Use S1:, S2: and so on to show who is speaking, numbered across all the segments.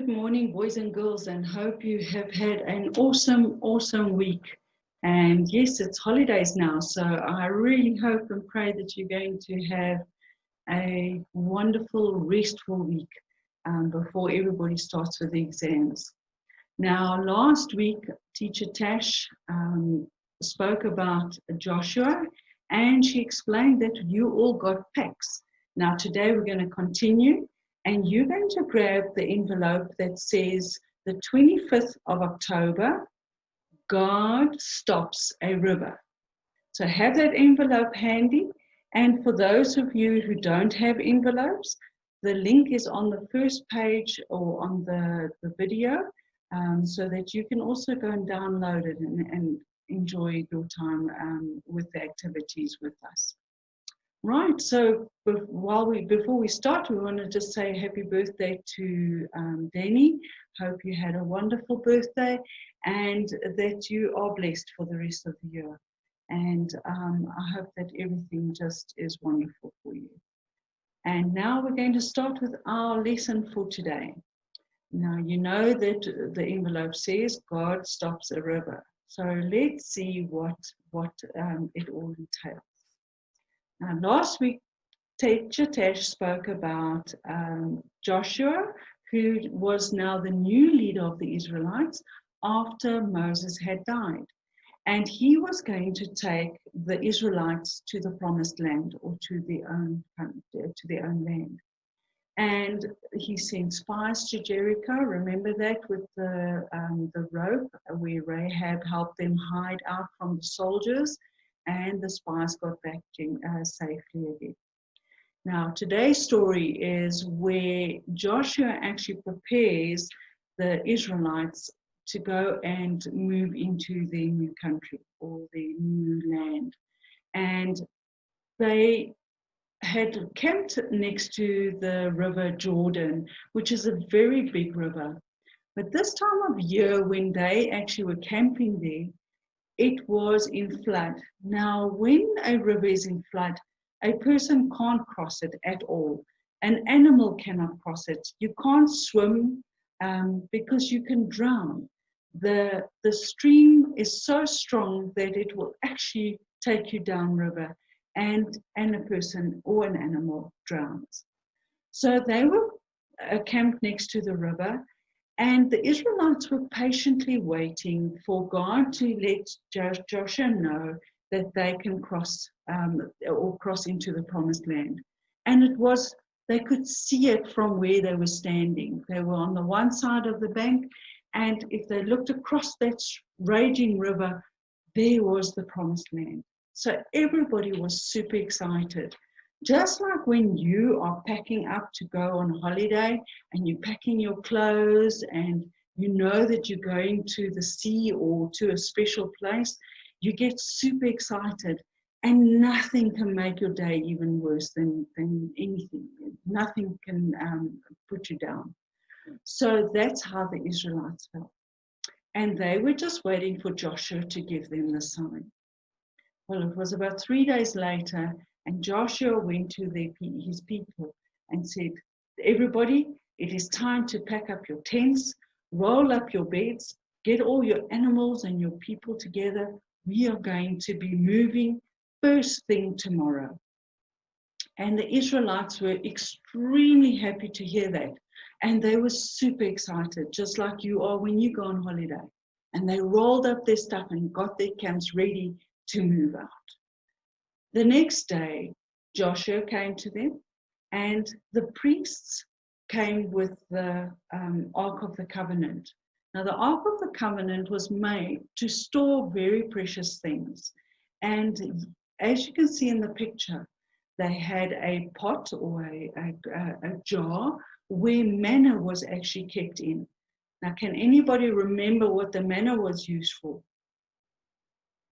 S1: Good morning, boys and girls, and hope you have had an awesome week. And yes, it's holidays now, so I really hope and pray that you're going to have a wonderful, restful week before everybody starts with the exams. Now, last week, Teacher Tash spoke about Joshua, and she explained that you all got packs. Now, today we're going to continue. And you're going to grab the envelope that says the 25th of October, God stops a river. So have that envelope handy. And for those of you who don't have envelopes, the link is on the first page or on the video so that you can also go and download it and enjoy your time with the activities with us. Right, so before we start, we want to just say happy birthday to Danny. Hope you had a wonderful birthday and that you are blessed for the rest of the year. And I hope that everything just is wonderful for you. And now we're going to start with our lesson for today. Now, you know that the envelope says God stops a river. So let's see what it all entails. Now, last week, Teacher Tash spoke about Joshua, who was now the new leader of the Israelites after Moses had died. And he was going to take the Israelites to the promised land or to their own land. And he sent spies to Jericho. Remember that with the rope where Rahab helped them hide out from the soldiers. And the spies got back safely again. Now, today's story is where Joshua actually prepares the Israelites to go and move into their new country or their new land. And they had camped next to the river Jordan, which is a very big river. But this time of year, when they actually were camping there, it was in flood. Now, when a river is in flood, a person can't cross it at all. An animal cannot cross it. You can't swim because you can drown. The stream is so strong that it will actually take you downriver, and a person or an animal drowns. So they were camped next to the river. And the Israelites were patiently waiting for God to let Joshua know that they can cross into the promised land. And they could see it from where they were standing. They were on the one side of the bank, and if they looked across that raging river, there was the promised land. So everybody was super excited. Just like when you are packing up to go on holiday and you're packing your clothes and you know that you're going to the sea or to a special place, you get super excited and nothing can make your day even worse than anything. Nothing can put you down. So that's how the Israelites felt. And they were just waiting for Joshua to give them the sign. Well, it was about 3 days later, and Joshua went to his people and said, everybody, it is time to pack up your tents, roll up your beds, get all your animals and your people together. We are going to be moving first thing tomorrow. And the Israelites were extremely happy to hear that. And they were super excited, just like you are when you go on holiday. And they rolled up their stuff and got their camps ready to move out. The next day, Joshua came to them, and the priests came with the Ark of the Covenant. Now, the Ark of the Covenant was made to store very precious things. And as you can see in the picture, they had a pot or a jar where manna was actually kept in. Now, can anybody remember what the manna was used for?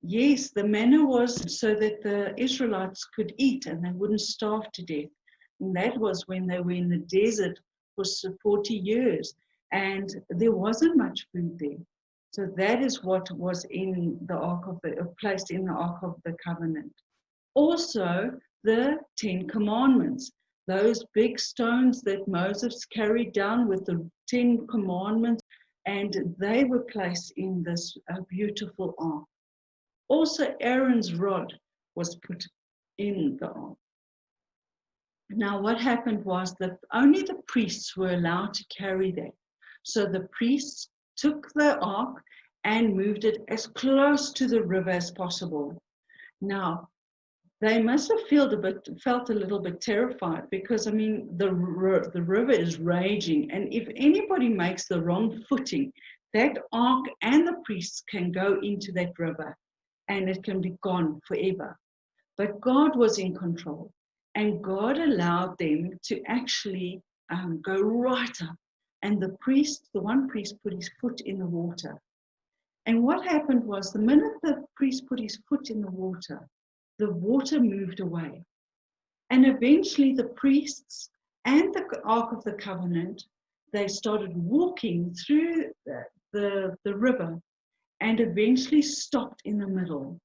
S1: Yes, the manna was so that the Israelites could eat and they wouldn't starve to death. And that was when they were in the desert for 40 years and there wasn't much food there. So that is what was in the placed in the Ark of the Covenant. Also, the 10 Commandments. those big stones that Moses carried down with the 10 commandments, and they were placed in this beautiful ark. Also, Aaron's rod was put in the ark. Now, what happened was that only the priests were allowed to carry that. So the priests took the ark and moved it as close to the river as possible. Now, they must have felt a little bit terrified, because, I mean, the river is raging, and if anybody makes the wrong footing, that ark and the priests can go into that river, and it can be gone forever. But God was in control, and God allowed them to actually go right up. And the one priest put his foot in the water. And what happened was, the minute the priest put his foot in the water moved away. And eventually the priests and the Ark of the Covenant, they started walking through the river, and eventually stopped in the middle.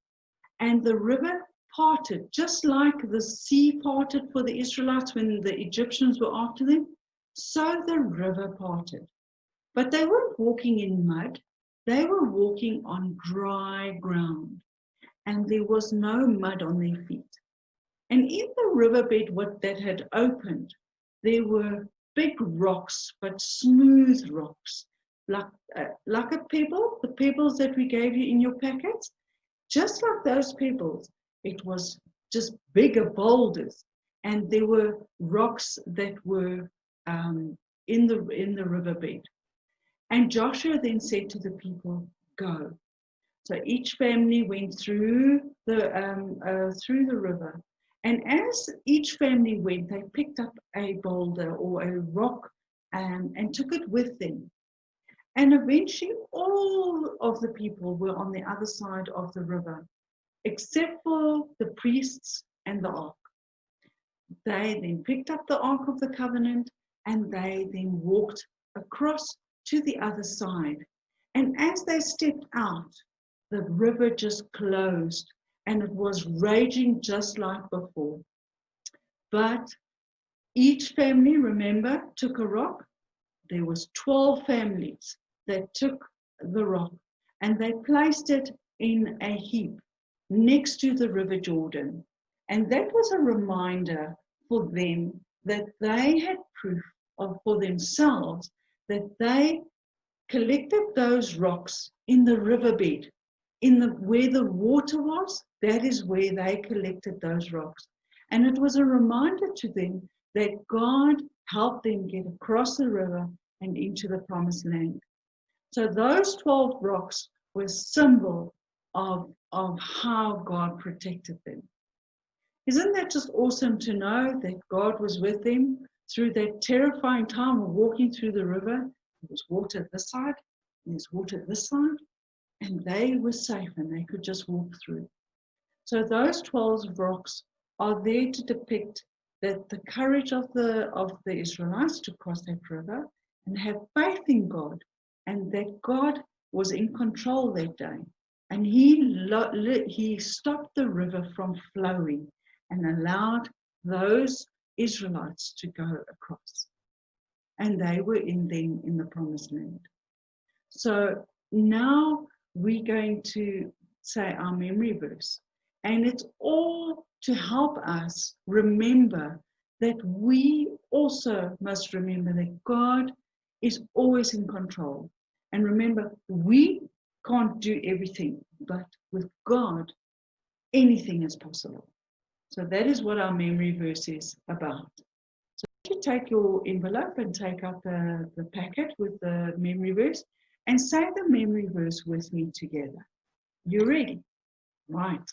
S1: And the river parted, just like the sea parted for the Israelites when the Egyptians were after them. So the river parted. But they weren't walking in mud. They were walking on dry ground. And there was no mud on their feet. And in the riverbed that had opened, there were big rocks, but smooth rocks, like a pebble, the pebbles that we gave you in your packets. Just like those pebbles, it was just bigger boulders. And there were rocks that were in the riverbed. And Joshua then said to the people, "Go." So each family went through the river, and as each family went, they picked up a boulder or a rock and took it with them. And eventually, all of the people were on the other side of the river, except for the priests and the ark. They then picked up the Ark of the Covenant, and they then walked across to the other side. And as they stepped out, the river just closed, and it was raging just like before. But each family, remember, took a rock. There was 12 families that took the rock, and they placed it in a heap next to the River Jordan. And that was a reminder for them that they had proof for themselves that they collected those rocks in the riverbed. Where the water was, that is where they collected those rocks. And it was a reminder to them that God helped them get across the river and into the promised land. So those 12 rocks were a symbol of how God protected them. Isn't that just awesome to know that God was with them through that terrifying time of walking through the river? There was water this side, and there's water this side. And they were safe, and they could just walk through. So those 12 rocks are there to depict that the courage of the Israelites to cross that river and have faith in God, and that God was in control that day. And he stopped the river from flowing and allowed those Israelites to go across. And they were in the promised land. So now we're going to say our memory verse, and it's all to help us remember that we also must remember that God is always in control. And remember, we can't do everything, but with God, anything is possible. So that is what our memory verse is about. So you take your envelope and take out the packet with the memory verse, and say the memory verse with me together. You ready? Right.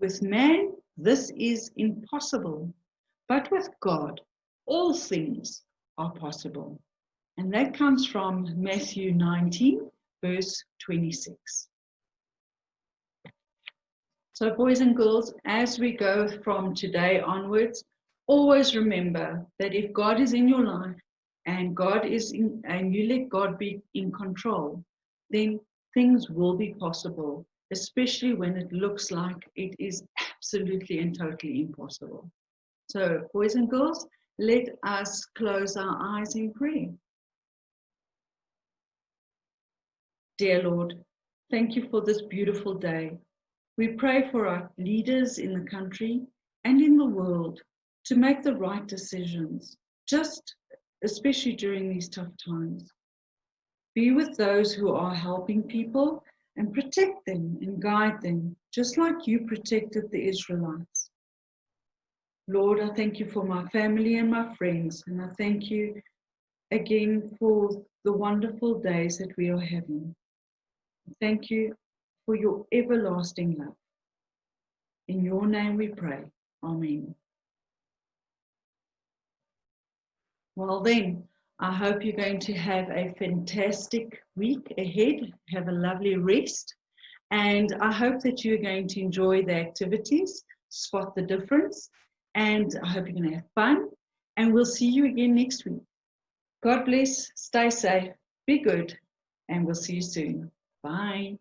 S1: With man, this is impossible, but with God, all things are possible. And that comes from Matthew 19, verse 26. So boys and girls, as we go from today onwards, always remember that if God is in your life, and you let God be in control, then things will be possible especially when it looks like it is absolutely and totally impossible. So, boys and girls, let us close our eyes in prayer. Dear Lord, thank you for this beautiful day. We pray for our leaders in the country and in the world to make the right decisions, just especially during these tough times. Be with those who are helping people and protect them and guide them, just like you protected the Israelites. Lord, I thank you for my family and my friends, and I thank you again for the wonderful days that we are having. Thank you for your everlasting love. In your name we pray. Amen. Well then, I hope you're going to have a fantastic week ahead. Have a lovely rest. And I hope that you're going to enjoy the activities, spot the difference. And I hope you're going to have fun. And we'll see you again next week. God bless. Stay safe. Be good. And we'll see you soon. Bye.